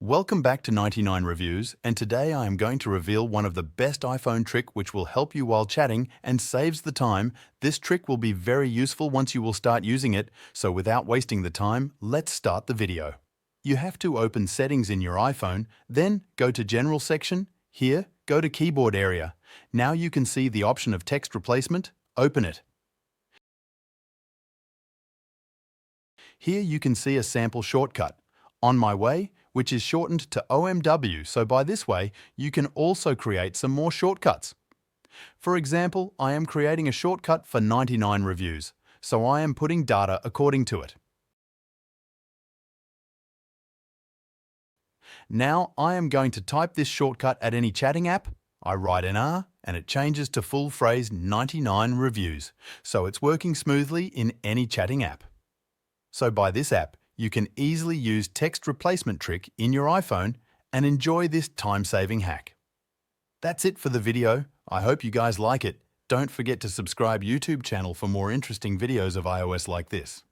Welcome back to 99 Reviews, and today I am going to reveal one of the best iPhone trick which will help you while chatting and saves the time. This trick will be very useful once you will start using it, so without wasting the time, let's start the video. You have to open Settings in your iPhone, then go to General section. Here, go to Keyboard area. Now you can see the option of text replacement. Open it. Here you can see a sample shortcut, On My Way, which is shortened to OMW, so by this way, you can also create some more shortcuts. For example, I am creating a shortcut for 99 reviews, so I am putting data according to it. Now I am going to type this shortcut at any chatting app. I write NR and it changes to full phrase 99 reviews, so it's working smoothly in any chatting app. So by this app, you can easily use text replacement trick in your iPhone and enjoy this time-saving hack. That's it for the video. I hope you guys like it. Don't forget to subscribe YouTube channel for more interesting videos of iOS like this.